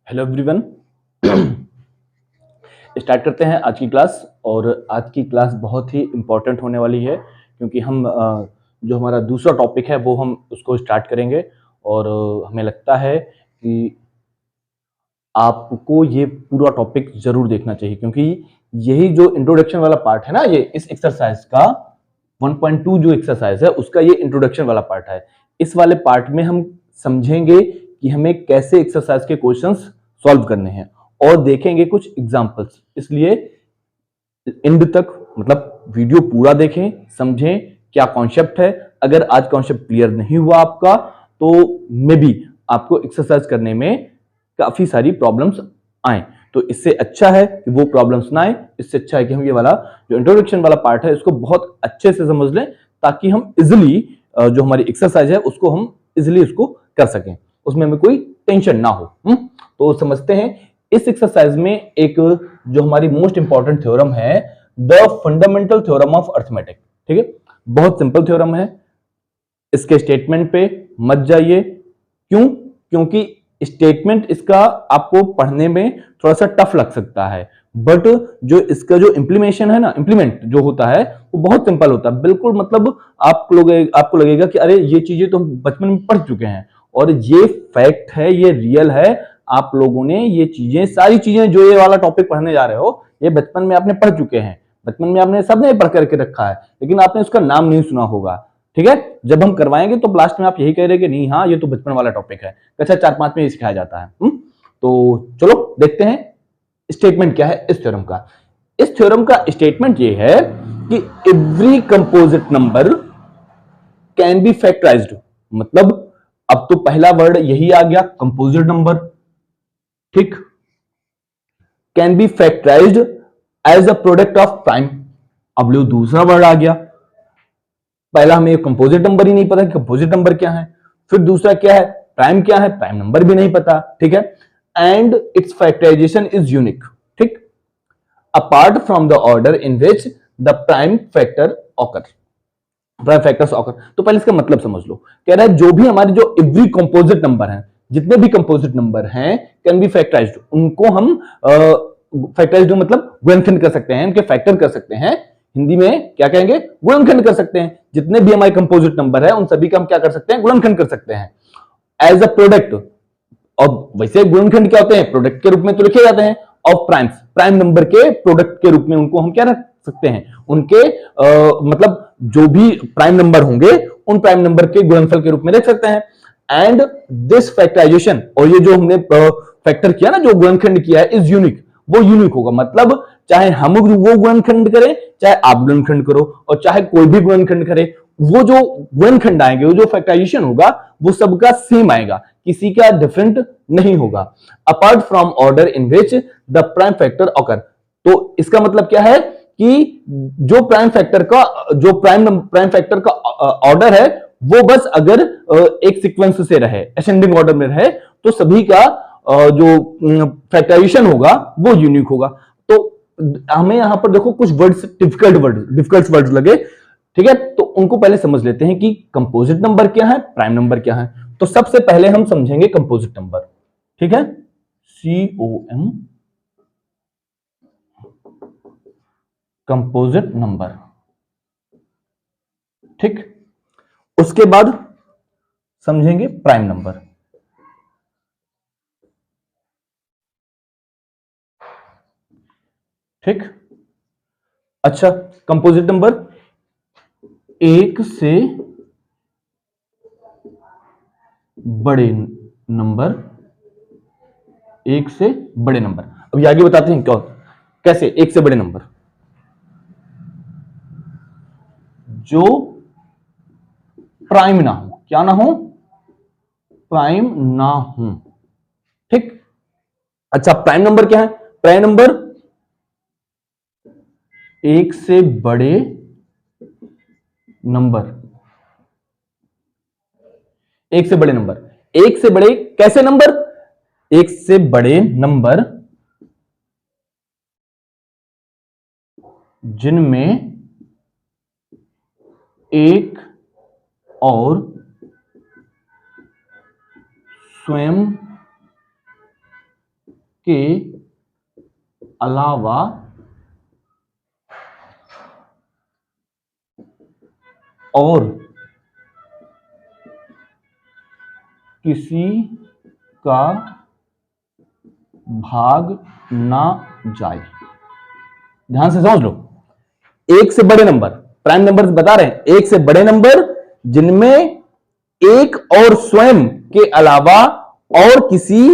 Hello everyone. Start करते हैं आज की क्लास। और आज की क्लास बहुत ही इम्पोर्टेंट होने वाली है क्योंकि हम जो हमारा दूसरा टॉपिक है वो हम उसको स्टार्ट करेंगे। और हमें लगता है कि आपको ये पूरा टॉपिक जरूर देखना चाहिए क्योंकि यही जो इंट्रोडक्शन वाला पार्ट है ना, ये इस एक्सरसाइज का 1.2 जो एक्सरसाइज है उसका ये इंट्रोडक्शन वाला पार्ट है। इस वाले पार्ट में हम समझेंगे कि हमें कैसे एक्सरसाइज के क्वेश्चंस सॉल्व करने हैं और देखेंगे कुछ एग्जांपल्स। इसलिए एंड तक मतलब वीडियो पूरा देखें, समझें क्या कॉन्सेप्ट है। अगर आज कॉन्सेप्ट क्लियर नहीं हुआ आपका तो मे बी आपको एक्सरसाइज करने में काफी सारी प्रॉब्लम्स आए। तो इससे अच्छा है कि वो प्रॉब्लम्स ना आए, इससे अच्छा है कि हम ये वाला जो इंट्रोडक्शन वाला पार्ट है इसको बहुत अच्छे से समझ लें ताकि हम इजिली जो हमारी एक्सरसाइज है उसको हम इजिली उसको कर सकें, उसमें हमें कोई टेंशन ना हो। तो समझते हैं इस एक्सरसाइज में एक जो हमारी मोस्ट इंपॉर्टेंट थ्योरम है, the fundamental theorem of arithmetic. ठीक है, बहुत सिंपल थ्योरम है। इसके स्टेटमेंट पे मत जाइए। क्यों? क्योंकि स्टेटमेंट इसका आपको पढ़ने में थोड़ा सा टफ लग सकता है, बट जो इसका जो इंप्लीमेशन है ना, इंप्लीमेंट जो होता है वो बहुत सिंपल होता है बिल्कुल। मतलब आपको लगेगा कि अरे ये चीजें तो हम बचपन में पढ़ चुके हैं, और ये फैक्ट है, ये रियल है। आप लोगों ने ये चीजें, सारी चीजें जो ये वाला टॉपिक पढ़ने जा रहे हो, ये बचपन में आपने पढ़ चुके हैं। बचपन में आपने सबने पढ़ करके रखा है, लेकिन आपने उसका नाम नहीं सुना होगा। ठीक है, जब हम करवाएंगे तो लास्ट में आप यही कह रहे कि नहीं, हाँ ये तो बचपन वाला टॉपिक है, कक्षा 4-5 में सिखाया जाता है। तो चलो देखते हैं स्टेटमेंट क्या है इस थ्योरम का। इस थ्योरम का स्टेटमेंट ये है कि every composite number can be factorised. मतलब अब तो पहला वर्ड यही आ गया, कंपोजिट नंबर। ठीक, can be factorised as a product of prime. अब लो दूसरा वर्ड आ गया। पहला हमें कंपोजिट नंबर ही नहीं पता कि कंपोजिट नंबर क्या है, फिर दूसरा क्या है, प्राइम क्या है, प्राइम नंबर भी नहीं पता। ठीक है, and it's factorization is unique. ठीक, apart from the order in which the prime factor occur, prime factors occur. तो पहले इसका मतलब समझ लो। कह रहा है जो भी हमारे जो एवरी कंपोजिट नंबर हैं, जितने भी कंपोजिट नंबर हैं, कैन बी फैक्टराइज्ड, उनको हम फैक्टराइज्ड मतलब गुणनखंड कर सकते हैं, उनके फैक्टर कर सकते हैं। हिंदी में क्या कहेंगे, गुणनखंड कर सकते हैं। जितने भी हमारे कंपोजिट नंबर है उन सभी का हम क्या कर सकते हैं, गुणनखंड कर सकते हैं एज अ प्रोडक्ट। और वैसे गुणनखंड क्या होते हैं, प्रोडक्ट के रूप में तो लिखे जाते हैं ऑफ प्राइम्स, प्राइम नंबर के प्रोडक्ट के रूप में उनको हम क्या रख सकते हैं, उनके मतलब जो भी प्राइम नंबर होंगे उन प्राइम नंबर के गुणनफल के रूप में देख सकते हैं। एंड दिस फैक्टराइजेशन, और ये जो हमने फैक्टर किया ना, जो गुणनखंड किया है, इज यूनिक, वो यूनिक होगा। मतलब चाहे हम वो गुणनखंड करें, चाहे आप गुणनखंड करो, और चाहे कोई भी गुणनखंड करे, वो जो गुणनखंड आएंगे, वो जो फैक्टराइजेशन होगा वो सबका सेम आएगा, किसी का डिफरेंट नहीं होगा। Apart from order in which the prime factor occur. तो इसका मतलब क्या है कि जो प्राइम फैक्टर का, जो प्राइम फैक्टर का ऑर्डर है, वो बस अगर एक सीक्वेंस से रहे, असेंडिंग ऑर्डर में रहे, तो सभी का जो फैक्टराइजेशन होगा वो यूनिक होगा। तो हमें यहां पर देखो कुछ वर्ड्स, डिफिकल्ट वर्ड्स लगे। ठीक है, तो उनको पहले समझ लेते हैं कि कंपोजिट नंबर क्या है, प्राइम नंबर क्या है। तो सबसे पहले हम समझेंगे कंपोजिट नंबर। ठीक है, COM, कंपोजिट नंबर। ठीक, उसके बाद समझेंगे प्राइम नंबर। ठीक, अच्छा, कंपोजिट नंबर एक से बड़े नंबर, एक से बड़े नंबर। अब आगे बताते हैं क्या, कैसे एक से बड़े नंबर, जो प्राइम ना हो, क्या ना हो, प्राइम ना हो। ठीक, अच्छा प्राइम नंबर क्या है, प्राइम नंबर एक से बड़े नंबर, एक से बड़े नंबर, एक से बड़े कैसे नंबर, एक से बड़े नंबर जिनमें एक और स्वयं के अलावा और किसी का भाग ना जाए। ध्यान से समझ लो, एक से बड़े नंबर, प्राइम नंबर बता रहे हैं, एक से बड़े नंबर जिनमें एक और स्वयं के अलावा और किसी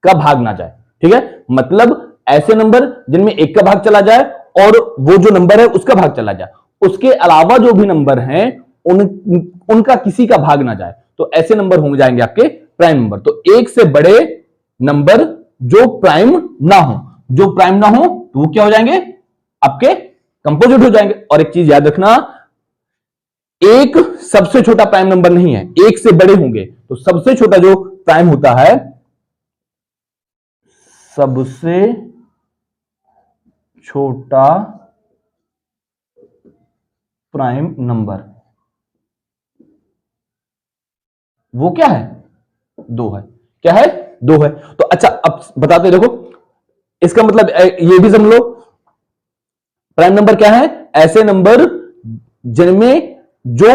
का भाग ना जाए। ठीक है, मतलब ऐसे नंबर जिनमें एक का भाग चला जाए और वो जो नंबर है उसका भाग चला जाए, उसके अलावा जो भी नंबर हैं उनका किसी का भाग ना जाए, तो ऐसे नंबर हो जाएंगे आपके प्राइम नंबर। तो एक से बड़े नंबर जो प्राइम ना हो, जो प्राइम ना हो तो वो क्या हो जाएंगे, आपके कंपोजिट हो जाएंगे। और एक चीज याद रखना, एक सबसे छोटा प्राइम नंबर नहीं है, एक से बड़े होंगे, तो सबसे छोटा जो प्राइम होता है, सबसे छोटा प्राइम नंबर वो क्या है, 2 है। क्या है, 2 है। तो अच्छा अब बताते देखो, इसका मतलब ये भी समझ लो, प्राइम नंबर क्या है, ऐसे नंबर जिनमें जो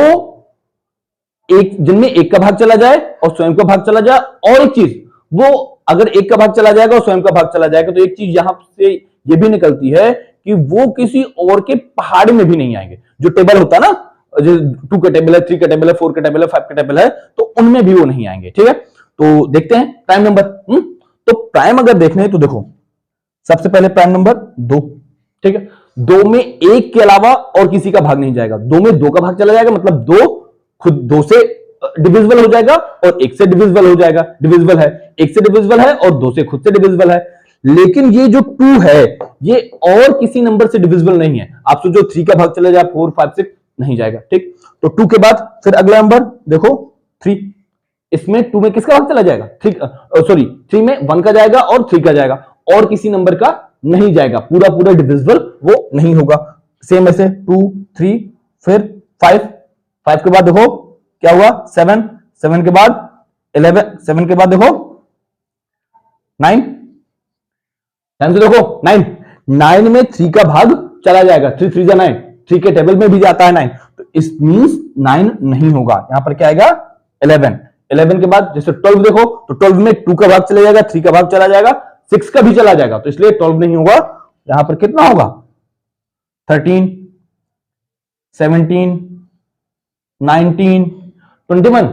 जिनमें एक का भाग चला जाए और स्वयं का भाग चला जाए। और एक चीज, वो अगर एक का भाग चला जाएगा और स्वयं का भाग चला जाएगा तो एक चीज यहां से ये भी निकलती है कि वो किसी और के पहाड़ में भी नहीं आएंगे। जो टेबल होता है ना, जो 2 का टेबल है, 3 का टेबल है, 4 का टेबल है, 5 का टेबल है, तो उनमें भी वो नहीं आएंगे। ठीक है, तो देखते हैं प्राइम नंबर। तो प्राइम अगर देखने हैं तो देखो, सबसे पहले प्राइम नंबर 2। ठीक है, 2 में एक के अलावा और किसी का भाग नहीं जाएगा, 2 में 2 का भाग चला जाएगा, मतलब 2 खुद 2 से डिविजिबल हो जाएगा और 1 से डिविजिबल हो जाएगा, डिविजिबल है, 1 से डिविजिबल है और 2 से खुद से डिविजिबल है। लेकिन ये जो 2 है ये और किसी नंबर से डिविजिबल नहीं है। आप सोचो 3 का भाग चला जाए 4 5 6 नहीं जाएगा। ठीक, तो 2 के बाद फिर अगला नंबर देखो 3, इसमें 2 में किसका भाग चला जाएगा, 3 में 1 का जाएगा और 3 का जाएगा, और किसी नंबर का नहीं जाएगा, पूरा पूरा डिविजिबल वो नहीं होगा। सेम ऐसे 2 3 फिर 5, 5 के बाद देखो क्या हुआ, 7, 7 के बाद 11, 7 के बाद देखो 9, ध्यान से देखो 9, 9 में 3 का भाग चला जाएगा, 3 3 9, 3 के टेबल में भी जाता है 9, तो इस मींस 9 नहीं होगा, यहां पर क्या आएगा 11। 11 के बाद जैसे 12 देखो, तो 12 में 2 का भाग चला जाएगा, 3 का भाग चला जाएगा, 6 का भी चला जाएगा, तो इसलिए 12 नहीं होगा। यहां पर कितना होगा, 13, 17, 19, 21,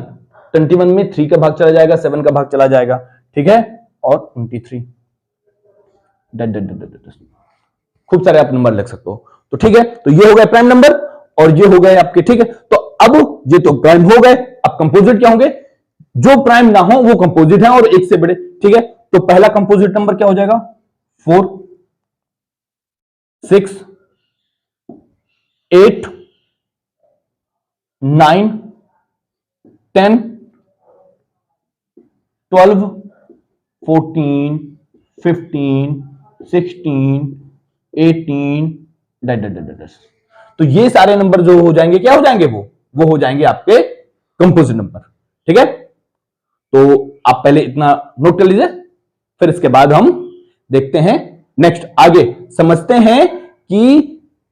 21 में 3 का भाग चला जाएगा, 7 का भाग चला जाएगा। ठीक है, और 23, खूब सारे आप नंबर लिख सकते हो। तो ठीक है, तो ये हो गए प्राइम नंबर और ये हो गए आपके। ठीक है, तो अब ये तो प्राइम हो गए, अब कंपोजिट क्या होंगे, जो प्राइम ना हो वो कंपोजिट है और एक से बड़े। ठीक है, तो पहला कंपोजिट नंबर क्या हो जाएगा, 4, 6, 8, 9, 10, 12, 14, 15, 16, 18, तो ये सारे नंबर जो हो जाएंगे क्या हो जाएंगे, वो हो जाएंगे आपके कंपोजिट नंबर। ठीक है, तो आप पहले इतना नोट कर लीजिए, फिर इसके बाद हम देखते हैं नेक्स्ट, आगे समझते हैं कि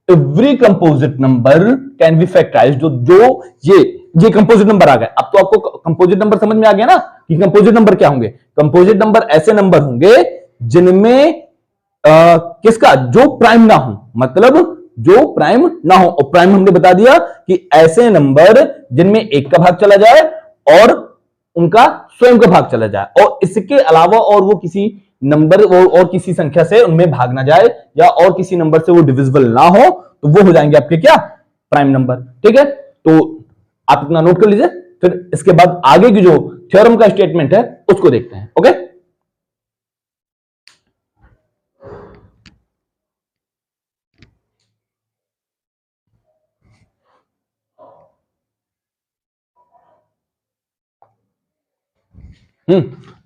every composite number can be factorised. जो ये कंपोजिट नंबर आ गए, अब तो आपको कंपोजिट नंबर समझ में आ गया ना कि कंपोजिट नंबर क्या होंगे। कंपोजिट नंबर ऐसे नंबर होंगे जिनमें किसका, जो प्राइम ना हो, मतलब जो प्राइम ना हो, और प्राइम हमने बता दिया कि ऐसे नंबर जिनमें एक का भाग चला जाए और उनका स्वयं का भाग चला जाए, और इसके अलावा और वो किसी नंबर और किसी संख्या से उनमें भाग ना जाए, या और किसी नंबर से वो डिविजिबल ना हो, तो वो हो जाएंगे आपके क्या, प्राइम नंबर। ठीक है, तो आप इतना नोट कर लीजिए, फिर इसके बाद आगे की जो थ्योरम का स्टेटमेंट है उसको देखते हैं। ओके,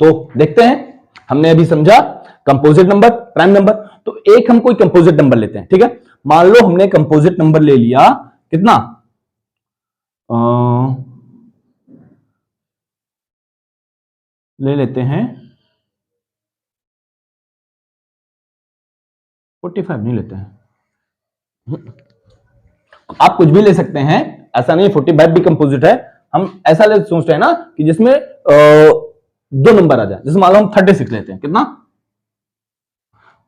तो देखते हैं, हमने अभी समझा कंपोजिट नंबर, प्राइम नंबर। तो एक हम कोई कंपोजिट नंबर लेते हैं। ठीक है, मान लो हमने कंपोजिट नंबर ले लिया कितना, ले लेते हैं 45 नहीं लेते हैं, आप कुछ भी ले सकते हैं, ऐसा नहीं 45 भी कंपोजिट है। हम ऐसा ले सोच रहे हैं ना कि जिसमें दो नंबर आ जाए, जैसे मान लो हम 36 लेते हैं, कितना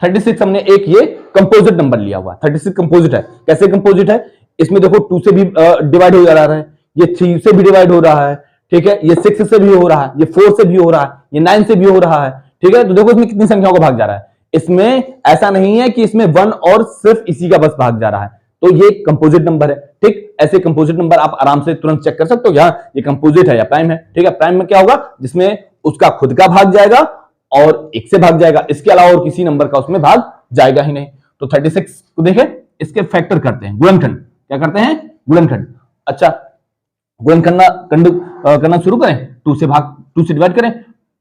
36 हमने एक ये कंपोजिट नंबर लिया हुआ, 36 कंपोजिट है। कैसे कंपोजिट है, इसमें देखो 2 से भी डिवाइड हो जा रहा है, ये 3 से भी डिवाइड हो रहा है, ठीक है, ये 6 से भी हो रहा है, ये 4 से भी हो रहा है, ये 9 से भी हो रहा है, ठीक है। तो देखो इसमें कितनी संख्याओं का भाग जा रहा है, इसमें ऐसा नहीं है कि इसमें 1 और सिर्फ इसी का बस भाग जा रहा है, तो ये कंपोजिट नंबर है, ठीक। ऐसे कंपोजिट नंबर आप आराम से तुरंत चेक कर सकते हो, यहाँ ये कंपोजिट है या प्राइम है, ठीक है। प्राइम में क्या होगा, जिसमें उसका खुद का भाग जाएगा और एक से भाग जाएगा, इसके अलावा और किसी नंबर का उसमें भाग जाएगा ही नहीं। तो 36 को देखें, इसके फैक्टर करते हैं, गुणनखंड, क्या करते हैं, गुणनखंड। अच्छा, गुणन करना शुरू करें, 2 से भाग, 2 से डिवाइड करें,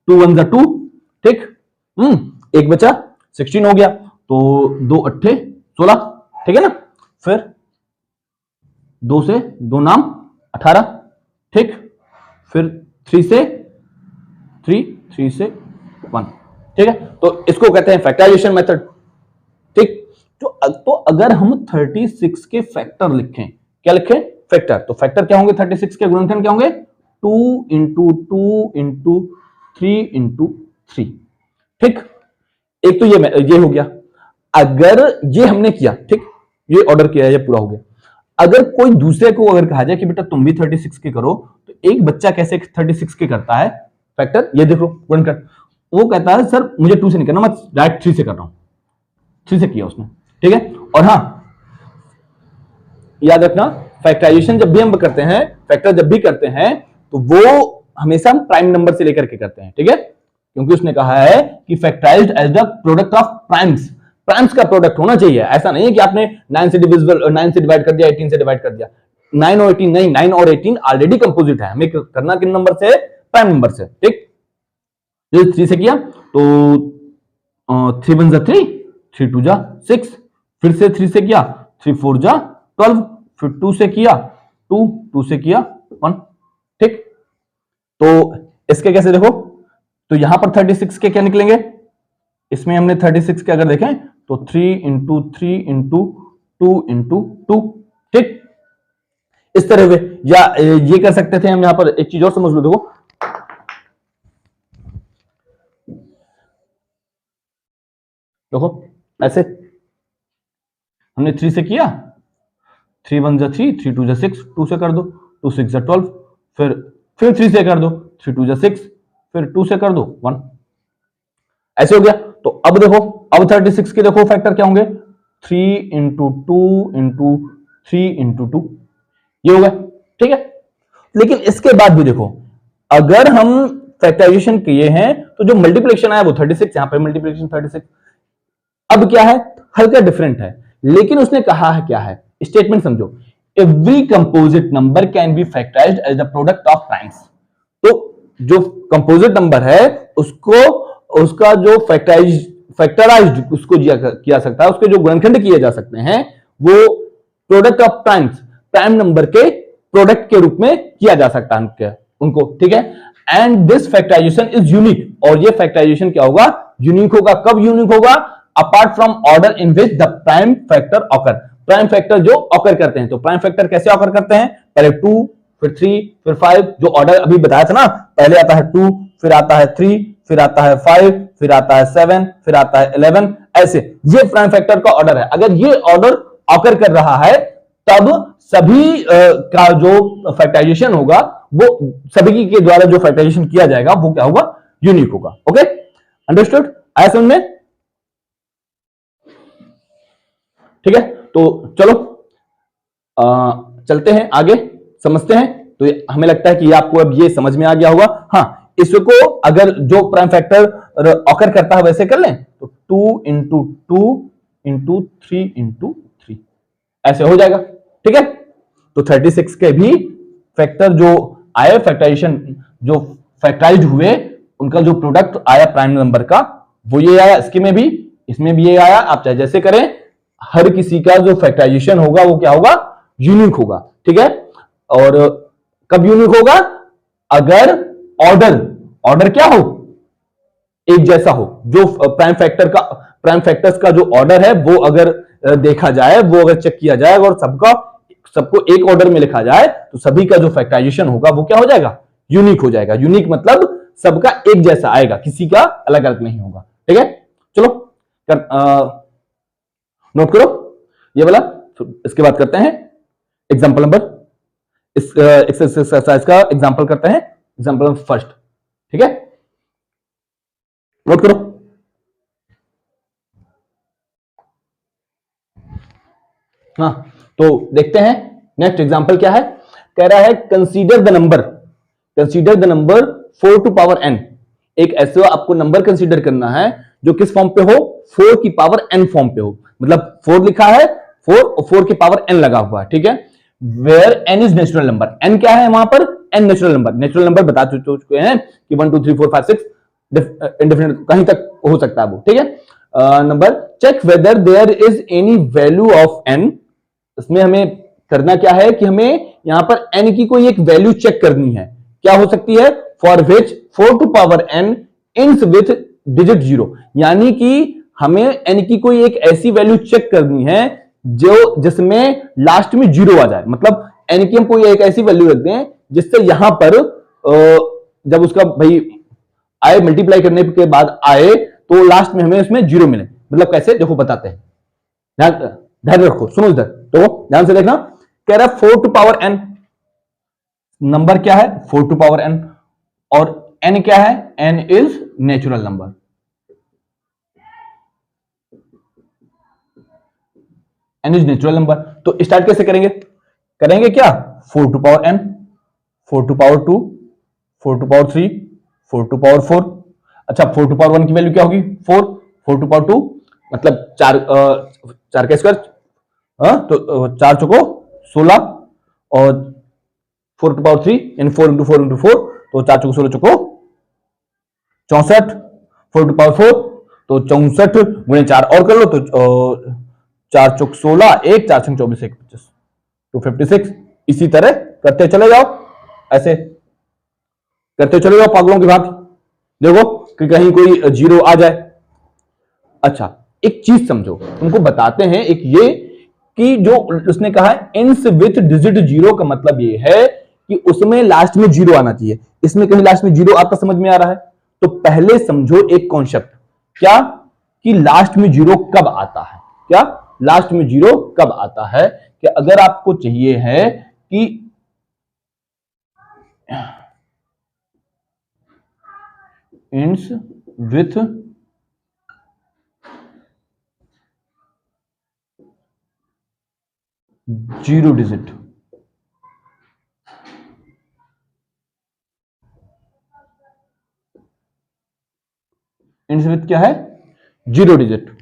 2 1 2, ठीक, एक बचा 16 हो गया, तो 2 8 16, ठीक है ना। फिर 2 से 2 नाम 18, ठीक। फिर 3 से 1, ठीक है। तो इसको कहते हैं फैक्टराइजेशन मेथड, ठीक। तो अगर हम 36 के फैक्टर लिखें, क्या लिखें, फैक्टर, तो फैक्टर क्या होंगे, 36 के गुणनखंड क्या होंगे, 2 इंटू 2 इंटू 3 इंटू 3, ठीक। एक तो ये हो गया। अगर ये हमने किया, ठीक, ये ऑर्डर किया, ये पूरा हो गया। अगर कोई दूसरे को अगर कहा जाए कि बेटा तुम भी 36 के करो, तो एक बच्चा कैसे 36 के करता है फैक्टर, ये देखो गुणनखंड, वो कहता है सर मुझे 2 से नहीं करना, मैं डायरेक्ट 3 से कर रहा हूं, 3 से किया उसने, ठीक है। और हाँ, याद रखना, फैक्टराइजेशन जब भी हम करते हैं, फैक्टर जब भी करते हैं, तो वो हमेशा हम प्राइम नंबर से लेकर के करते हैं, ठीक है, क्योंकि उसने कहा है कि factorised as the product of primes, primes का प्रोडक्ट होना चाहिए। ऐसा नहीं है कि आपने 9 से डिविजिबल, 9 से डिवाइड कर दिया, 18 से डिवाइड कर दिया, 9 और 18 नहीं, 9 और 18 ऑलरेडी कंपोजिट है, हमें करना किन नंबर से, प्राइम नंबर से, ठीक। 3 से किया तो 3 1 3, 3 2 6, फिर से 3 से किया, 3 4 12, फिर 2 से किया 2 से किया 1, ठीक। तो इसके कैसे देखो, तो यहां पर 36 के क्या निकलेंगे, इसमें हमने 36 के अगर देखें तो 3 इंटू 3 इंटू 2 इंटू 2, ठीक। इस तरह हुए, या ये कर सकते थे हम, यहां पर एक चीज और समझ लो, देखो ऐसे हमने 3 से किया, 3 1 3, 3 2 6, 2 से कर दो, 2 6 12, फिर 3 से कर दो, 3 2 6, फिर 2 से कर दो 1, ऐसे हो गया। तो अब देखो, अब 36 के देखो फैक्टर क्या होंगे, 3 इंटू 2 इंटू 3 इंटू 2, ये हो गया, ठीक है। लेकिन इसके बाद भी देखो, अगर हम फैक्टराइजेशन किए हैं तो जो मल्टीप्लिकेशन आया वो 36, यहां पर मल्टीप्लिकेशन 36, अब क्या है, हल्का डिफरेंट है, लेकिन उसने कहा है क्या है, स्टेटमेंट समझो, every composite number can be factorised as the product of primes. तो जो कंपोजिट नंबर है उसको, उसका जो फैक्टराइज्ड उसको किया सकता है, उसके जो गुणनखंड किए जा सकते हैं वो product of primes, prime number के प्रोडक्ट के रूप में किया जा सकता है उनको, ठीक है। And this factorisation is unique, और ये फैक्टराइजेशन क्या होगा, यूनिक होगा। कब यूनिक होगा, apart from order in which the prime factor occur, prime factor जो ऑकर करते हैं। तो प्राइम फैक्टर कैसे ऑकर करते हैं, पहले 2, फिर 3, फिर 5, जो ऑर्डर अभी बताया था ना, पहले आता है 2, फिर आता है 3, फिर आता है 5, फिर आता है 7, फिर आता है 11, ऐसे ये प्राइम फैक्टर का ऑर्डर है। अगर ये ऑर्डर ऑकर कर रहा है तब सभी का जो फैक्टराइजेशन होगा, वो सभी के द्वारा जो फैक्टराइजेशन किया जाएगा वो क्या होगा, यूनिक होगा। ओके, अंडरस्टूड, आया समझ में, ठीक है। तो चलो चलते हैं आगे, समझते हैं। तो हमें लगता है कि आपको अब ये समझ में आ गया होगा। हाँ, इसको अगर जो प्राइम फैक्टर ऑकर करता है वैसे कर लें तो 2 इंटू 2 इंटू 3 इंटू 3 ऐसे हो जाएगा, ठीक है। तो 36 के भी फैक्टर जो आए, फैक्टराइजेशन जो फैक्टराइज्ड हुए, उनका जो प्रोडक्ट आया प्राइम नंबर का वो ये आया, इसमें भी ये आया। आप चाहे जैसे करें, हर किसी का जो फैक्टराइजेशन होगा वो क्या होगा, यूनिक होगा, ठीक है। और कब यूनिक होगा, अगर ऑर्डर क्या हो, एक जैसा हो, जो प्राइम फैक्टर का प्राइम फैक्टर्स का जो ऑर्डर है वो अगर देखा जाए, वो अगर चेक किया जाए और सबको एक ऑर्डर में लिखा जाए तो सभी का जो फैक्टराइजेशन होगा वो क्या हो जाएगा, यूनिक हो जाएगा। यूनिक मतलब सबका एक जैसा आएगा, किसी का अलग अलग नहीं होगा। ठीक है, चलो नोट करो ये वाला। इसके बाद करते हैं एग्जांपल नंबर, इस एक्सरसाइज का एग्जांपल करते हैं, एग्जांपल नंबर फर्स्ट। ठीक है, नोट करो। हाँ, तो देखते हैं नेक्स्ट एग्जांपल क्या है। कह रहा है consider the number 4 to power n। एक ऐसा आपको नंबर कंसीडर करना है जो किस फॉर्म पे हो, 4 की पावर n फॉर्म पे हो। मतलब 4 लिखा है, 4 और 4 की पावर n लगा हुआ है। ठीक है, where n is natural number. n क्या है वहां पर, n natural number. Natural number बता चुके हैं कि 1 2 3 4 5 6 इंडेफिनिट कहीं तक हो सकता है वो। ठीक है, number check whether there is any value of n। इसमें हमें करना क्या है कि हमें यहां पर n की कोई एक वैल्यू चेक करनी है। क्या हो सकती है, for which 4 to power n ends with digit 0। यानी कि हमें n की कोई एक ऐसी वैल्यू चेक करनी है जो जिसमें लास्ट में 0 आ जाए। मतलब n की हम कोई एक ऐसी वैल्यू रख दें जिससे यहां पर जब उसका भाई आए, मल्टीप्लाई करने के बाद आए तो लास्ट में हमें उसमें 0 मिले। मतलब कैसे, देखो बताते हैं, ध्यान रखो, सुनो इधर तो ध्यान से देखना। कह रहा है 4 टू पावर n, नंबर क्या है 4 टू पावर n, और n क्या है, n is natural number. n is natural number. तो स्टार्ट कैसे करेंगे, क्या 4 to power n, 4 to power 2, 4 to power 3, 4 to power 4। अच्छा, 4 टू पावर 1 की वैल्यू क्या होगी 4, 4 टू पावर 2 मतलब 4 का स्क्वायर, तो 4 चौको 16, और 4 टू पावर 3 यानी 4 इंटू 4 इंटू 4, तो 4 चौको 16 चौको 64। 4 टू पावर 4 तो 64 गुणे 4 और कर लो तो 4 चौक 16, 1 4 6 24 1 25 तो 56। इसी तरह करते चले जाओ, ऐसे करते चले जाओ पागलों की भांति, देखो कि कहीं कोई 0 आ जाए। अच्छा, एक चीज समझो, तुमको बताते हैं एक ये कि जो उसने कहा है इंस विथ डिजिट 0 का मतलब ये है कि उसमें लास्ट में 0 आना चाहिए। इसमें कहीं लास्ट में 0 आता समझ में आ रहा है? तो पहले समझो एक कॉन्सेप्ट, क्या कि लास्ट में 0 कब आता है। क्या लास्ट में 0 कब आता है, कि अगर आपको चाहिए है कि इंस विथ जीरो डिजिट, इंस विथ क्या है, 0 डिजिट।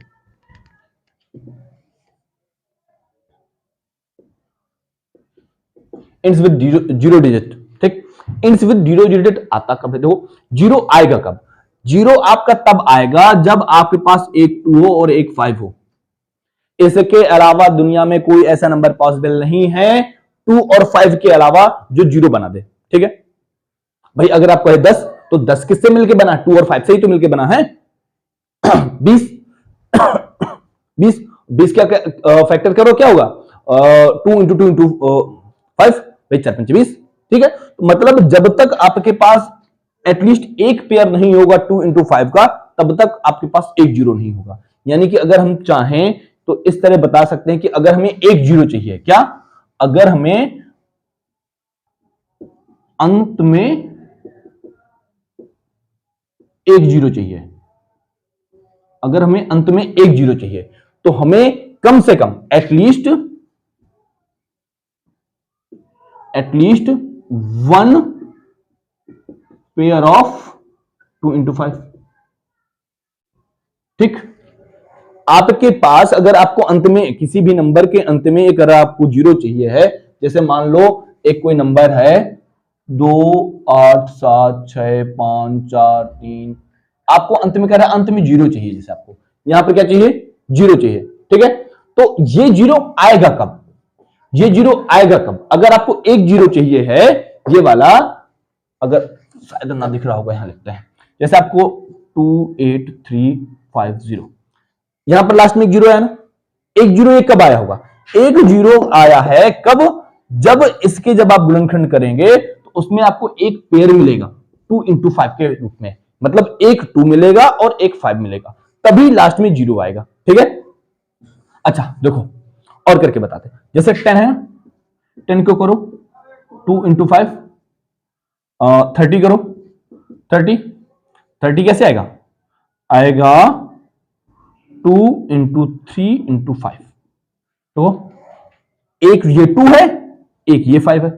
इंस विथ 0 डिजिट, ठीक। इंस विथ 0 डिजिट आता कब है, देखो 0 आएगा कब, 0 आपका तब आएगा जब आपके पास एक 2 हो और एक 5 हो। इसके अलावा दुनिया में कोई ऐसा नंबर पॉसिबल नहीं है 2 और 5 के अलावा जो 0 बना दे। ठीक है भाई, अगर आपको है 10 तो 10 किससे मिलके बना, 2 और 5 से ही तो मिलके बना है। 20 20 20 क्या फैक्टर करो, क्या होगा 2 इंटू 2 इंटू 5 भाई 4 5 20। ठीक है, तो मतलब जब तक आपके पास एटलीस्ट एक पेयर नहीं होगा 2 इंटू 5 का, तब तक आपके पास एक 0 नहीं होगा। यानी कि अगर हम चाहें तो इस तरह बता सकते हैं कि अगर हमें एक 0 चाहिए, क्या अगर हमें अंत में एक 0 चाहिए, अगर हमें अंत में एक 0 चाहिए तो हमें कम से कम एटलीस्ट 1 पेयर ऑफ 2 इंटू 5। ठीक, आपके पास अगर आपको अंत में किसी भी नंबर के अंत में अगर आपको 0 चाहिए है, जैसे मान लो एक कोई नंबर है 2 8 7 6 5 4 3, आपको अंत में कह रहा है अंत में 0 चाहिए, जैसे आपको यहां पर क्या चाहिए 0 चाहिए। ठीक है, तो ये 0 आएगा कब, ये 0 आएगा कब, अगर आपको एक 0 चाहिए है ये वाला, अगर शायद ना दिख रहा होगा यहां लिखते हैं, जैसे आपको 2 8 3 5 0, यहां पर लास्ट में एक जीरो आया ना, एक जीरो ये कब आया होगा, एक जीरो आया है कब, जब इसके जब आप गुणनखंड करेंगे तो उसमें आपको एक पेयर मिलेगा 2 × 5 के रूप में, मतलब एक 2 मिलेगा और एक 5 मिलेगा, तभी लास्ट में जीरो आएगा। ठीक है, अच्छा देखो और करके बताते हैं, जैसे 10 है, 10 को करो 2 × 5, 30 करो 30, 30 कैसे आएगा, आएगा 2 × 3 × 5, तो एक ये 2 है, एक ये 5 है,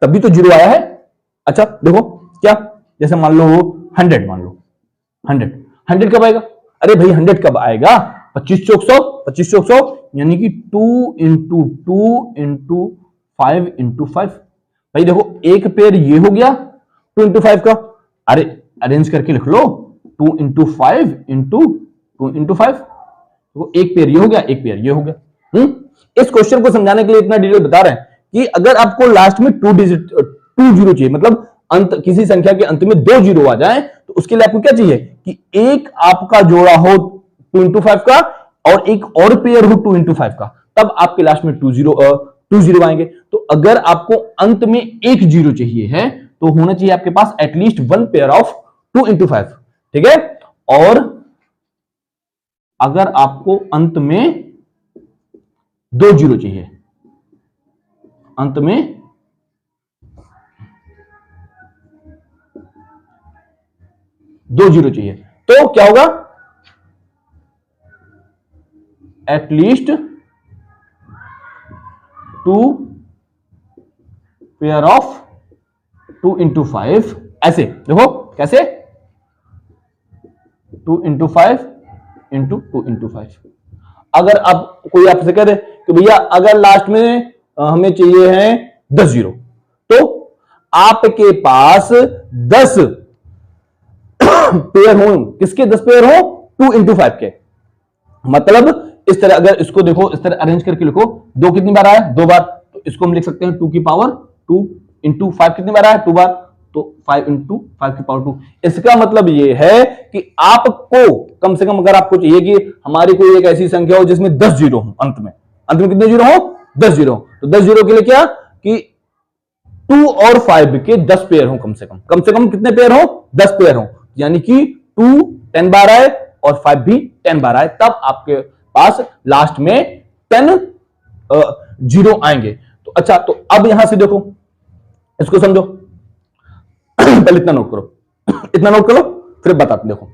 तभी तो जीरो आया है। अच्छा देखो क्या, जैसे मान लो 100, मान लो 100, 100 कब आएगा, अरे भाई 100 कब आएगा, 25 चौक 100, 25 चौक 100, यानी कि 2 × 2 × 5 × 5। भाई देखो एक पेयर ये हो गया 2 × 5 का, अरे अरेंज करके लिख लो 2 × 5 × 2 × 5, तो एक पेयर ये हो गया, एक पेयर ये हो गया। इस क्वेश्चन को समझाने के लिए इतना डिटेल बता रहे हैं कि अगर आपको लास्ट में 2 जीरो चाहिए, मतलब अंत किसी संख्या के अंत में 2 जीरो आ जाए, तो उसके लिए आपको क्या चाहिए कि एक आपका जोड़ा हो 2 × 5 का और एक और पेयर हो 2 × 5 का, तब आपके लास्ट में 2 जीरो आएंगे। तो अगर आपको अंत में एक जीरो चाहिए है तो होना चाहिए आपके पास एटलीस्ट 1 पेयर ऑफ 2 × 5। ठीक है, और अगर आपको अंत में 2 जीरो चाहिए, अंत में 2 जीरो चाहिए, तो क्या होगा, एटलीस्ट 2 पेयर ऑफ 2 × 5, ऐसे देखो कैसे 2 × 5 × 2 × 5। अगर आप कोई आपसे कह दे कि भैया अगर लास्ट में हमें चाहिए है 10 जीरो, तो आपके पास 10 पेयर हो, किसके 10 पेयर हो, 2 × 5 के, मतलब इस तरह अगर इसको देखो इस तरह अरेंज करके लिखो, 2 कितनी बार आया, 2 बार, तो इसको हम लिख सकते हैं 2 की पावर 2 × 5 कितनी बार आया, 2 बार, तो 5 × 5 की पावर 2। इसका मतलब ये है कि आपको कम से कम अगर आपको चाहिए कि हमारी कोई एक ऐसी संख्या हो जिसमें 10 जीरो हो, अंत में कितने जीरो हो, 10 जीरो, तो 10 जीरो के लिए क्या कि 2 और 5 के 10 पेयर हो, कम से कम कितने पेयर हो, 10 पेयर हो, यानी कि 2 10 बार आए और 5 भी 10 बार आए, तब आपके पास लास्ट में 10 जीरो आएंगे। तो अच्छा, तो अब यहां से देखो इसको समझो पहले इतना नोट करो, इतना नोट करो फिर बताते देखो।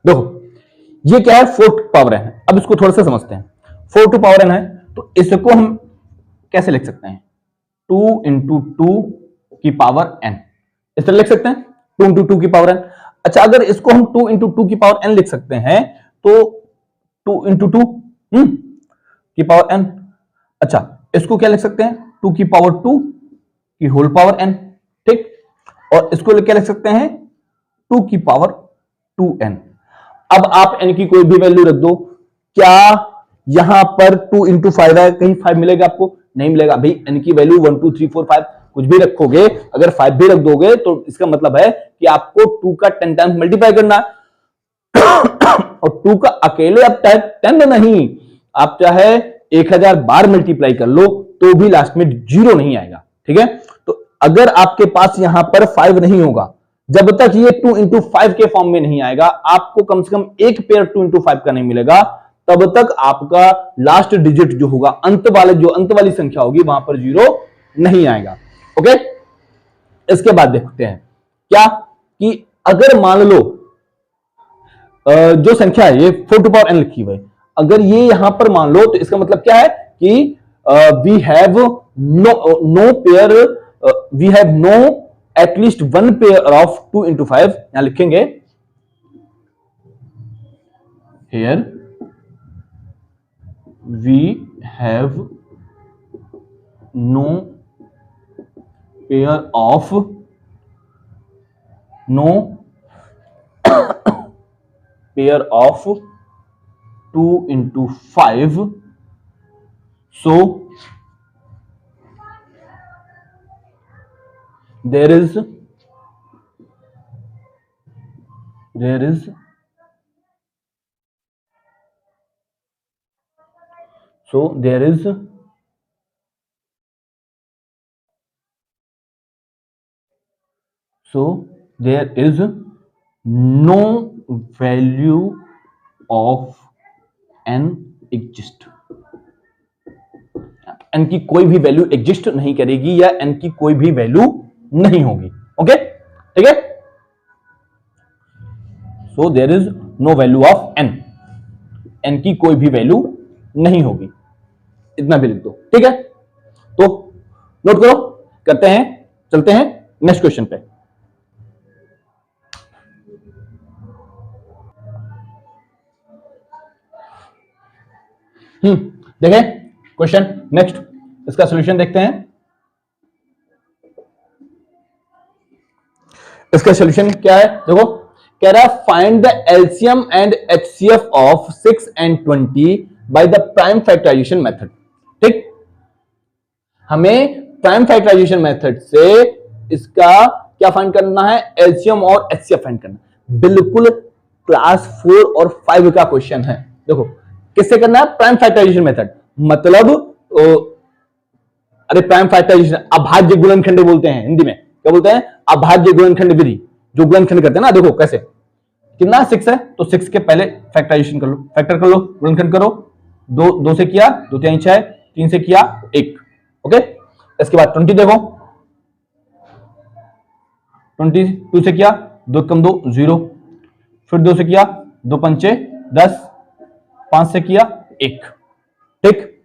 देखो ये क्या है, 4 पावर n है। अब इसको थोड़ा सा समझते हैं, 4 टू पावर n है, तो इसको हम कैसे लिख सकते हैं, 2 × 2 की पावर n, इस तरह लिख सकते हैं 2 × 2 की पावर n। अच्छा अगर इसको हम 2 × 2 की पावर n लिख सकते हैं, तो 2 × 2 की पावर n, अच्छा इसको क्या लिख सकते हैं, 2 की पावर 2 की होल पावर n, ठीक, और इसको क्या लिख सकते हैं, 2 की पावर 2n। अब आप n की कोई भी वैल्यू रख दो, क्या यहां पर 2 × 5 है, कहीं 5 मिलेगा आपको, नहीं मिलेगा भाई, n की वैल्यू 1 2 3 4 5 कुछ भी रखोगे, अगर 5 भी रख दोगे तो इसका मतलब है कि आपको 2 का 10 टाइम्स मल्टीप्लाई करना है और 2 का अकेले आप 10 नहीं, आप चाहे 1000 बार मल्टीप्लाई कर लो तो भी लास्ट में जीरो नहीं आएगा। ठीक है, तो अगर आपके पास यहां पर 5 नहीं होगा, जब तक ये 2 × 5 के फॉर्म में नहीं आएगा, आपको कम से कम एक पेयर 2 × 5 का नहीं मिलेगा, तब तक आपका लास्ट डिजिट जो होगा, अंत वाली संख्या होगी, वहां पर जीरो नहीं आएगा। ओके, इसके बाद देखते हैं क्या कि अगर मान लो जो संख्या है ये 4 टू पावर n लिखी हुई है, अगर ये यहां पर मान लो, तो इसका मतलब क्या है कि we have no pair, we have no एटलीस्ट 1 पेयर ऑफ 2 × 5, यहां लिखेंगे here we have no pair of pair of 2 × 5, so there is so there is no value of n exist. n की कोई भी वैल्यू एग्जिस्ट नहीं करेगी या n की कोई भी वैल्यू नहीं होगी. ओके, ठीक है. So there is no value of n. n की कोई भी वैल्यू नहीं होगी, इतना भी लिख दो. ठीक है, तो नोट करो, करते हैं, चलते हैं नेक्स्ट क्वेश्चन पे. देखें क्वेश्चन नेक्स्ट, इसका सॉल्यूशन देखते हैं. इसका सॉल्यूशन क्या है? देखो, कह रहा है find the LCM and HCF of 6 and 20 by the prime factorisation method. ठीक, हमें प्राइम फैक्टराइजेशन मेथड से इसका क्या फाइंड करना है? एलसीएम और एचसीएफ फाइंड करना. बिल्कुल क्लास 4 और 5 का क्वेश्चन है. देखो किससे करना है? Prime factorisation method. मतलब अरे प्राइम फैक्टराइजेशन, अभाज्य गुणनखंड बोलते हैं हिंदी में. क्या बोलते हैं? अभाज्य गुणनखंड विधि. जो गुणनखंड करते हैं ना, देखो कैसे, कितना 6 है तो 6 के पहले फैक्टराइजेशन कर लो, फैक्टर कर लो, गुणनखंड करो. 2 से किया 2 3 6, 3 से किया 1. ओके, इसके बाद 20 देखो, 22 से किया 2 कम 2 0, फिर 2 से किया 2 पंचे 10, 5 से किया 1. ठीक,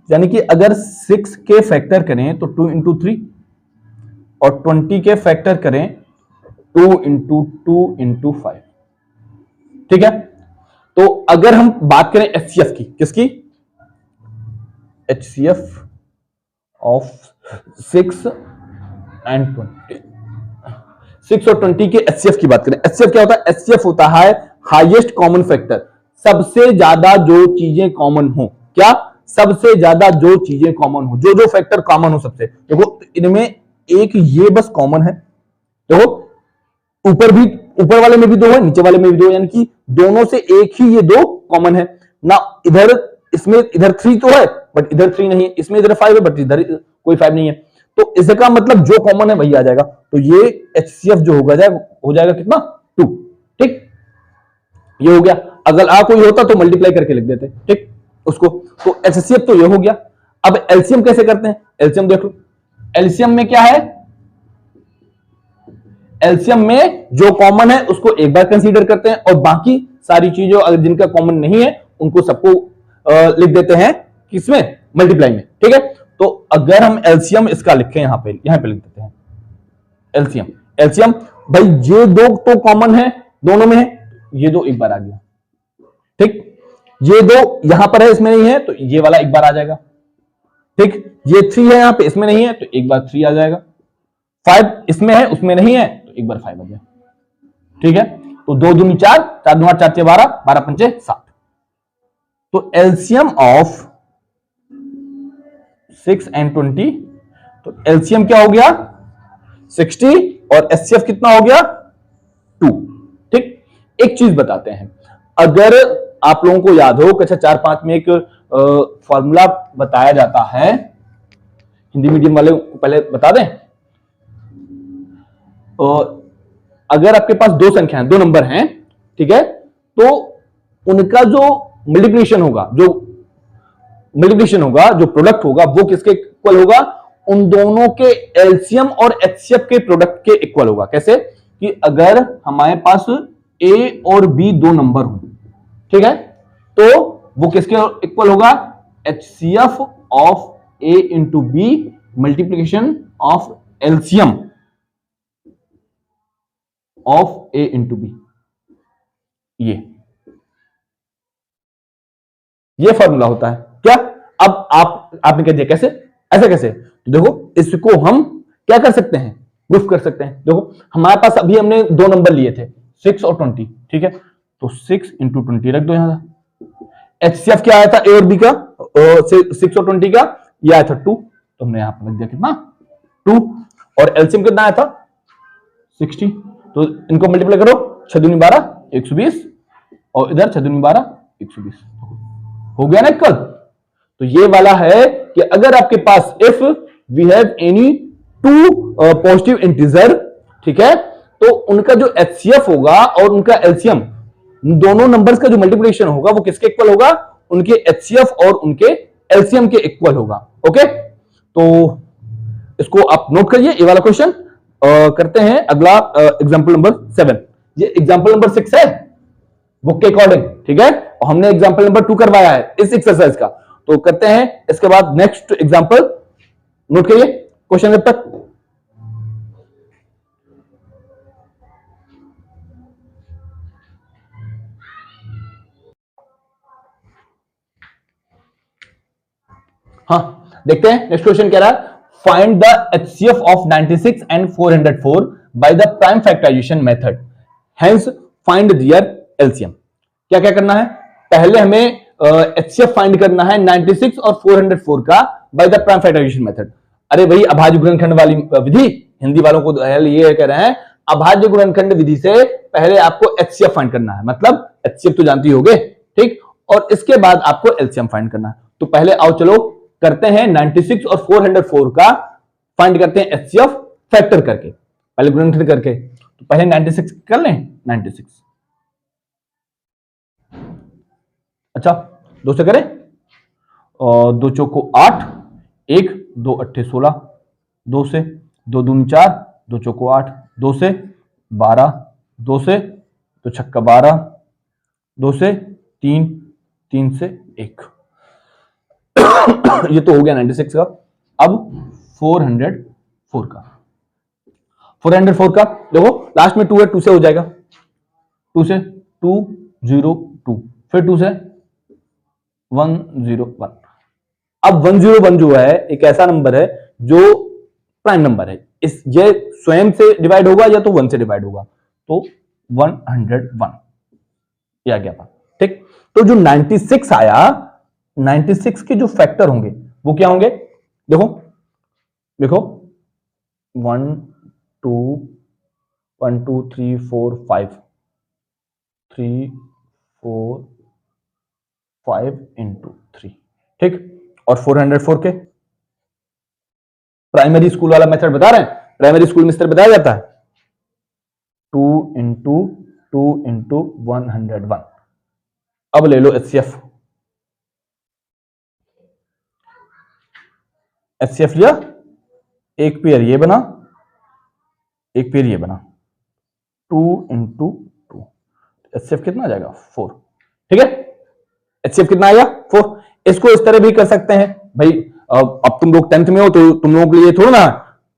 यानी कि अगर 6 के फैक्टर करें तो 2 into 3 और 20 के फैक्टर करें 2 into 2 into 5. ठीक है, तो अगर हम बात करें एचसीएफ की, किसकी? HCF of 6 and 20. 6 और 20 के एचसीएफ की बात करें. एचसीएफ क्या होता है? एचसीएफ होता है हाईएस्ट कॉमन फैक्टर. सबसे ज्यादा जो चीजें कॉमन हो. क्या? सबसे ज्यादा जो चीजें कॉमन हो, जो फैक्टर कॉमन हो सबसे. देखो इनमें एक ये बस कॉमन है. देखो ऊपर वाले में भी 2 है, नीचे वाले में भी 2, यानी कि दोनों से एक ही ये 2 कॉमन है ना. इधर 3 तो है बट इधर 3 नहीं है. इसमें इधर 5 है बट इधर कोई 5 नहीं है. तो इसका मतलब जो कॉमन है वही आ जाएगा. तो ये एचसीएफ जो हो जाएगा कितना? 2. ठीक, ये हो गया. अगर आ कोई होता तो मल्टीप्लाई करके लिख देते. ठीक, उसको. तो एचसीएफ तो ये हो गया. अब एलसीएम कैसे करते हैं? एलसीएम देख लो. एलसीएम में क्या है? एलसीएम में जो कॉमन है उसको एक बार कंसीडर करते हैं और बाकी सारी चीजों अगर जिनका कॉमन नहीं है उनको सबको लिख देते हैं किसमें? मल्टीप्लाई में. ठीक है, तो अगर हम एलसीएम इसका लिखें यहां पे लिख देते हैं एलसीएम. भाई ये 2 तो कॉमन है दोनों में है, ये 2 एक बार आ गया. ठीक, ये 2 यहां पर है, इसमें नहीं है तो ये वाला एक बार आ जाएगा. ठीक, ये 3 है यहां पे, इसमें नहीं है तो एक बार 3 आ जाएगा. 5 इसमें है उसमें नहीं है तो एक बार 5 आ जाएगा. ठीक है, तो 2 दूनी 4, 4 दूना 4 6 12, 12 पंचे 7. तो एलसीएम ऑफ 6 and 20, तो एलसीएम क्या हो गया? 60 और एचसीएफ कितना हो गया? 2. ठीक, एक चीज बताते हैं, अगर आप लोगों को याद हो कक्षा 4-5 में एक फॉर्मूला बताया जाता है, हिंदी मीडियम वाले को पहले बता दें. अगर आपके पास 2 संख्याएं 2 नंबर हैं, ठीक है, तो उनका जो मल्टीप्लिकेशन होगा, जो प्रोडक्ट होगा वो किसके इक्वल होगा? उन दोनों के एलसीएम और एचसीएफ के प्रोडक्ट के इक्वल होगा. कैसे? कि अगर हमारे पास ए और बी 2 नंबर हो, ठीक है, तो वो किसके इक्वल होगा? HCF of a into b multiplication of LCM of a into b. ये फॉर्मूला होता है. क्या? अब आपने कह दिया कैसे? ऐसे कैसे? तो देखो इसको हम क्या कर सकते हैं? प्रूफ कर सकते हैं. देखो हमारे पास अभी हमने 2 नंबर लिए थे 6 और 20. ठीक है, तो 6 into 20 रख दो यहां. एचसीएफ क्या आया था? ए और बी का 6 और 20 का, ये आया था 2, तो हमने यहां पर रख दिया कितना? 2. और एलसीएम कितना आया था 60, तो इनको मल्टीप्लाई करो, 6 दूनी 12 120 और इधर 6 दूनी 12 120, हो गया ना इक्वल। तो ये वाला है कि अगर आपके पास if we have any two positive integer, ठीक है, तो उनका जो एचसीएफ होगा और उनका एलसीएम, दोनों नंबर्स का जो मल्टीप्लिकेशन होगा वो किसके इक्वल होगा, उनके एचसीएफ और उनके एलसीएम के इक्वल होगा। ओके, तो इसको आप नोट करिए, ये वाला क्वेश्चन करते हैं। अगला एग्जांपल नंबर 7, ये एग्जांपल नंबर 6 है बुक के अकॉर्डिंग, ठीक है, और हमने एग्जांपल नंबर 2 करवाया है इस एक्सरसाइज का, तो करते हैं इसके बाद नेक्स्ट एग्जांपल। नोट करिए क्वेश्चन जब तक। हाँ, देखते हैं नेक्स्ट क्वेश्चन कह रहा है find the HCF of 96 and 404 by the prime factorisation method, hence find their LCM. क्या क्या करना है, पहले हमें एचसीएफ फाइंड करना है 96 और 404 का by the prime factorisation method. अरे भाई अभाज्य गुणनखंड वाली विधि, हिंदी वालों को ये कह रहे हैं अभाज्य गुणनखंड विधि से पहले आपको एचसीएफ फाइंड करना है, मतलब एचसीएफ तो जानती होगे, ठीक, और इसके बाद आपको एलसीएम फाइंड करना है। तो पहले आओ चलो करते हैं 96 और 404 का फाइंड करते हैं एचसीएफ फैक्टर करके, पहले गुणनखंड करके। तो पहले 96 कर लें, 96, अच्छा 2 से करें, और 2 चौको 8, 1 2 अट्ठे 16, 2 से 2 दूनी 4, 2 चौको 8, 2 से 12, 2 से तो छक्का 12, 2 से 3, 3 से 1 ये तो हो गया 96 का। अब 404 का, 404 का देखो लास्ट में 2 है, 2 से हो जाएगा, 2 से 202, फिर 2 से 101। अब 101 जो है एक ऐसा नंबर है जो प्राइम नंबर है, इस ये स्वयं से डिवाइड होगा या तो 1 से डिवाइड होगा, तो 101 ये आ गया था, ठीक। तो जो 96 आया, 96 के जो फैक्टर होंगे वो क्या होंगे, देखो देखो 1 2 1 2 3 4 5 3 4 5 into 3, ठीक। और 404 के प्राइमरी स्कूल वाला मेथड बता रहे हैं, प्राइमरी स्कूल में इस तरह बताया जाता है 2 into 2 into 101। अब ले लो एचसीएफ, एचसीएफ लिया, एक पेयर ये बना, एक पेयर ये बना, 2 into 2, एचसीएफ कितना आ जाएगा 4, ठीक है। एचसीएफ कितना आएगा 4। इसको इस तरह भी कर सकते हैं भाई, अब तुम लोग 10th में हो तो तुम लोगों के लिए थोड़ा ना,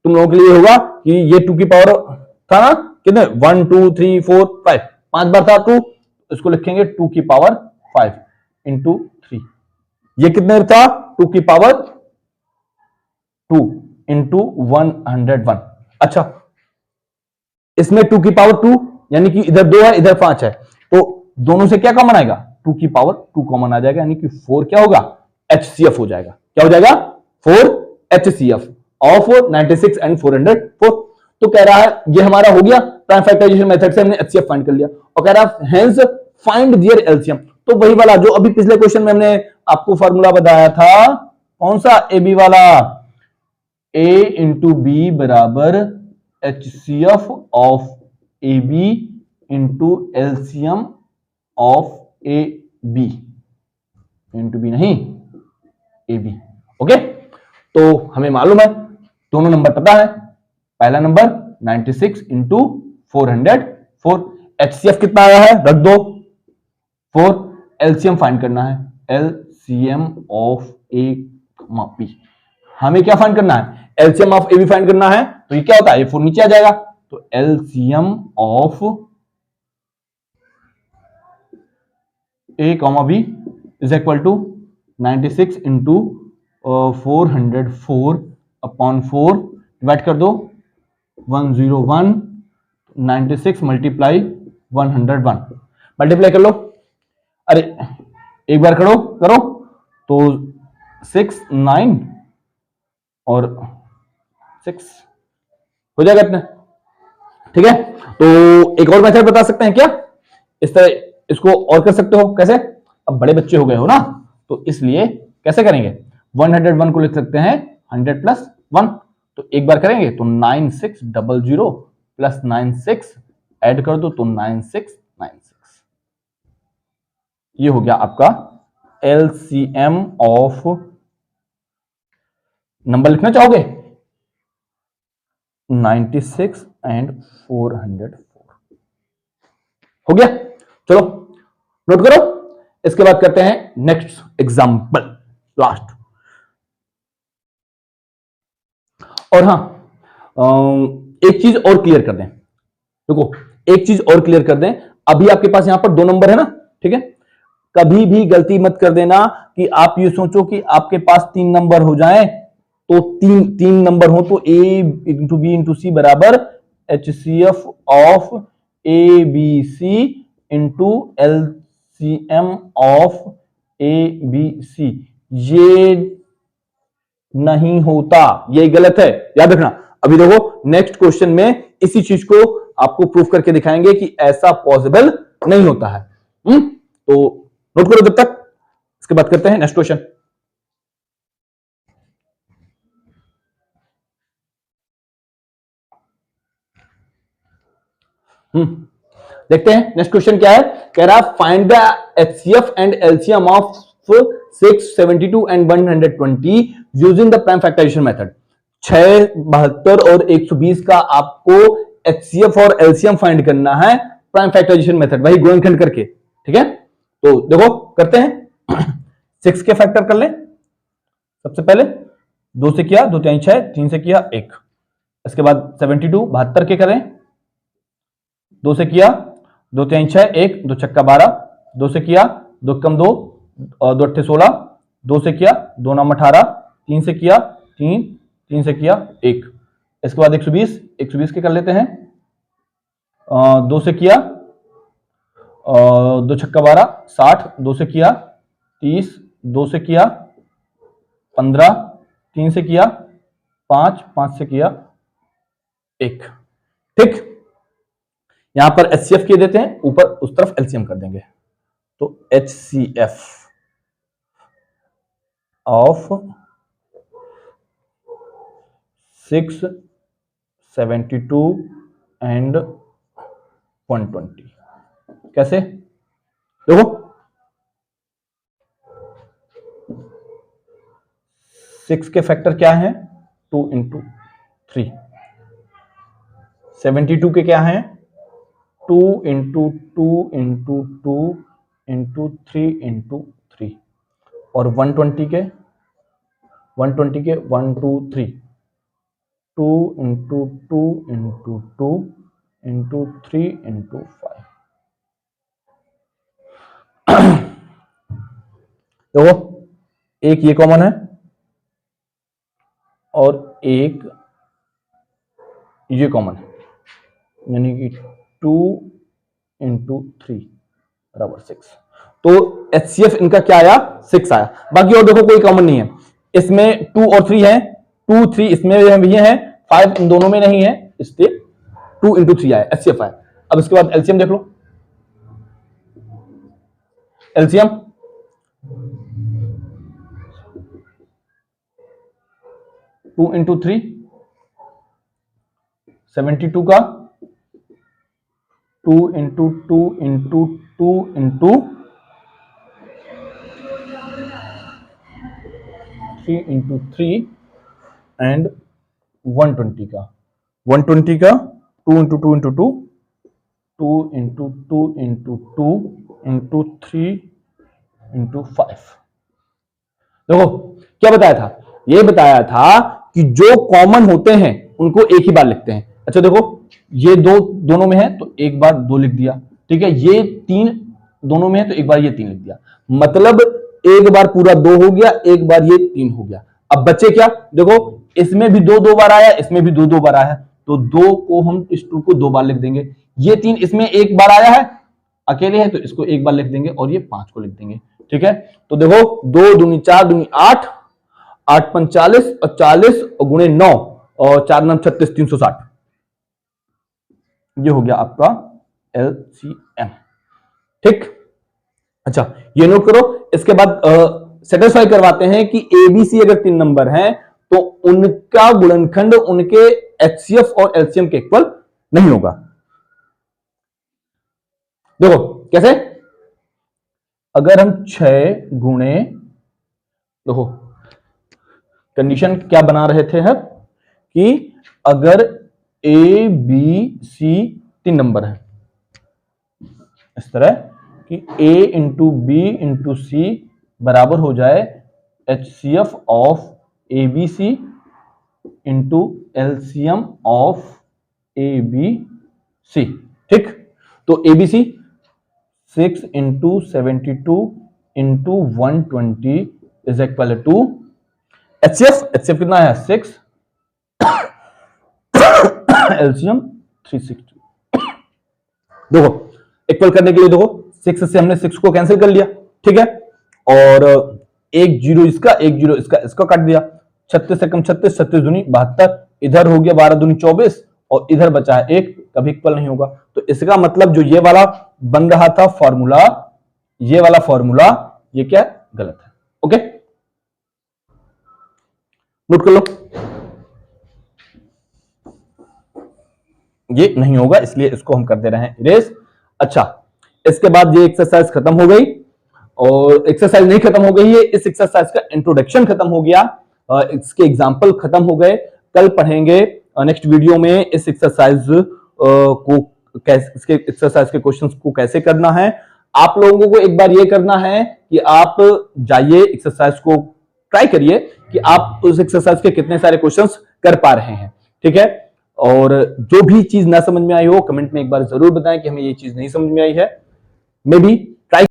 तुम लोगों के लिए होगा कि ये 2 की पावर था ना, कितने 1 2 3 4 5, 5 बार था 2, इसको लिखेंगे 2 की पावर 5 into 3। ये कितने था 2 की पावर 2 into 101। अच्छा, इसमें 2 की पावर 2 यानी कि इधर 2 है इधर 5 है, तो दोनों से क्या कॉमन आएगा, 2 की पावर 2 कॉमन आ जाएगा, यानी कि 4 क्या होगा एचसीएफ हो जाएगा। क्या हो जाएगा 4 एचसीएफ ऑफ 96 एंड 404। तो कह रहा है ये हमारा हो गया प्राइम फैक्टराइजेशन मेथड से हमने एचसीएफ फाइंड कर लिया, और कह रहा है हेंस फाइंड देयर एलसीएम। तो वही वाला जो अभी पिछले क्वेश्चन में हमने आपको फॉर्मूला बताया था, कौन सा, ए बी वाला, ए इंटू बी बराबर HCF of A B into LCM of A B, into B नहीं ए बी। ओके, तो हमें मालूम है दोनों नंबर पता है, पहला नंबर 96 इंटू 404, एचसीएफ कितना आया है रख दो 4, एलसीएम फाइंड करना है, एलसीएम ऑफ ए बी। हमें क्या फाइंड करना है, LCM of A B find करना है, तो ये क्या होता है, ये 4 नीचे आ जाएगा, तो LCM of A comma B is equal to 96 into 404 upon 4 divide कर दो 101, 96 मल्टीप्लाई 101, मल्टीप्लाई कर लो, अरे एक बार करो करो, तो 6 9 और 6 हो जाएगा इतना, ठीक है। तो एक और मेथड बता सकते हैं क्या, इस तरह इसको और कर सकते हो, कैसे, अब बड़े बच्चे हो गए हो ना, तो इसलिए कैसे करेंगे, 101 को लिख सकते हैं 100 प्लस 1, तो एक बार करेंगे तो 9600 प्लस 96 ऐड कर दो तो 9696, ये हो गया आपका एलसीएम ऑफ, नंबर लिखना चाहोगे, 96 एंड 404, हो गया। चलो नोट करो, इसके बाद करते हैं नेक्स्ट एग्जांपल, लास्ट। और हां, एक चीज और क्लियर कर दें, देखो एक चीज और क्लियर कर दें, अभी आपके पास यहां पर 2 नंबर है ना, ठीक है, कभी भी गलती मत कर देना कि आप ये सोचो कि आपके पास 3 नंबर हो जाएं, तो तीन नंबर हो तो a into B into C बराबर HCF of A B C into LCM of A B C, ये नहीं होता, ये गलत है, याद रखना। अभी देखो नेक्स्ट क्वेश्चन में इसी चीज को आपको प्रूफ करके दिखाएंगे कि ऐसा पॉसिबल नहीं होता है। तो नोट करो जब तक, इसके बाद करते हैं नेक्स्ट क्वेश्चन। देखते हैं नेक्स्ट क्वेश्चन क्या है, कह रहा find the HCF and LCM of 6, 72 and 120 using the prime factorisation method. 6, 72 और 120 का आपको एचसीएफ और एलसीएम फाइंड करना है प्राइम फैक्टराइजेशन मेथड, वही गुणनखंड करके, ठीक है। तो देखो करते हैं 6 के फैक्टर कर ले, सबसे पहले 2 से किया 2 3 6, 3 से किया 1, इसके बाद 72 72 के करें, 2 से किया 2 3 6 1, 2 छक्का 12, 2 से किया 2 कम 2 और 2 8 16, 2 से किया 2 9 18, 3 से किया 3, 3 से किया 1, इसके बाद 120 के कर लेते हैं, 2 से किया 2 छक्का 12 60, 2 से किया 30, 2 से किया 15, 3 से किया 5, 5 से किया 1, ठीक। यहां पर एचसीएफ किए देते हैं, ऊपर उस तरफ एलसीएम कर देंगे, तो एचसीएफ ऑफ 6, 72 एंड 120, कैसे, देखो 6 के फैक्टर क्या है, 2 इंटू 3, 72 के क्या है, 2 इंटू 2 इंटू 2 इंटू 3 इंटू 3, और 120 के 1 2 3, 2 इंटू 2 इंटू 2 इंटू 3 इंटू 5। देखो एक ये कॉमन है और एक ये कॉमन है, यानी कि 2 इंटू 3 बराबर 6, तो एचसीएफ इनका क्या आया, 6 आया। बाकी और देखो कोई कॉमन नहीं है, इसमें 2 और 3 है, 2 3 इसमें भी है, 5 इन दोनों में नहीं है, इसलिए 2 इंटू 3 आया, एचसीएफ आया। अब इसके बाद एलसीएम देख लो, एलसीएम 2 इंटू 3 72 का 2 into 2 into 2 into 3 into 3 and 120 का 2 into 2 into 2, 2 into 2 into 2 into 3 into 5। देखो क्या बताया था, ये बताया था कि जो कॉमन होते हैं उनको एक ही बार लिखते हैं। अच्छा देखो ये दोनों में है तो एक बार 2 लिख दिया, ठीक है, ये 3 दोनों में है तो एक बार ये 3 लिख दिया, मतलब एक बार पूरा 2 हो गया, एक बार ये 3 हो गया। अब बच्चे क्या, देखो इसमें भी 2 बार आया, इसमें भी 2 बार आया, तो 2 को हम इस 2 को 2 बार लिख देंगे, ये 3 इसमें एक बार आया है अकेले है तो इसको एक बार लिख देंगे, और ये 5 को लिख देंगे, ठीक है। तो देखो 2 दूनी 4 दूनी 8, 8 5 40 और 40 और गुणे 9 और 4 9 36 360, ये हो गया आपका LCM। ठीक, अच्छा ये नोट करो। इसके बाद सेटिस्फाई करवाते हैं कि ABC अगर 3 नंबर हैं तो उनका गुणनखंड उनके HCF और LCM के इक्वल नहीं होगा। देखो कैसे, अगर हम 6 गुणे, देखो कंडीशन क्या बना रहे थे हम कि अगर ABC 3 नंबर है, इस तरह कि A into B into C बराबर हो जाए HCF of ABC into LCM of ABC। ठीक, तो ABC 6 into 72 into 120 is equal to HCF कितना है 6, LCM 360। देखो इक्वल करने के लिए देखो 6 से हमने 6 को कैंसिल कर लिया, ठीक है, और एक जीरो इसका, एक जीरो इसका, इसका काट दिया। 36 से कम 36, 36 दूनी 72, इधर हो गया 12 दूनी 24 और इधर बचा है 1, कभी इक्वल नहीं होगा। तो इसका मतलब जो ये वाला बन रहा था फॉर्मूला, ये वाला फॉर्मूला ये क्या गलत है। ओके, नोट कर लो, ये नहीं होगा, इसलिए इसको हम कर दे रहे हैं इरेज। अच्छा, इसके बाद ये एक्सरसाइज खत्म हो गई, और एक्सरसाइज नहीं खत्म हो गई है, इस एक्सरसाइज का इंट्रोडक्शन खत्म हो गया, इसके एग्जाम्पल खत्म हो गए। कल पढ़ेंगे नेक्स्ट वीडियो में इस एक्सरसाइज को कैसे, इसके एक्सरसाइज के क्वेश्चंस को कैसे करना है। आप लोगों को एक बार ये करना है कि आप जाइए एक्सरसाइज को ट्राई करिए कि आप उस एक्सरसाइज के कितने सारे क्वेश्चंस कर पा रहे हैं, ठीक है। और जो भी चीज ना समझ में आई हो कमेंट में एक बार जरूर बताएं कि हमें ये चीज नहीं समझ में आई है। May be try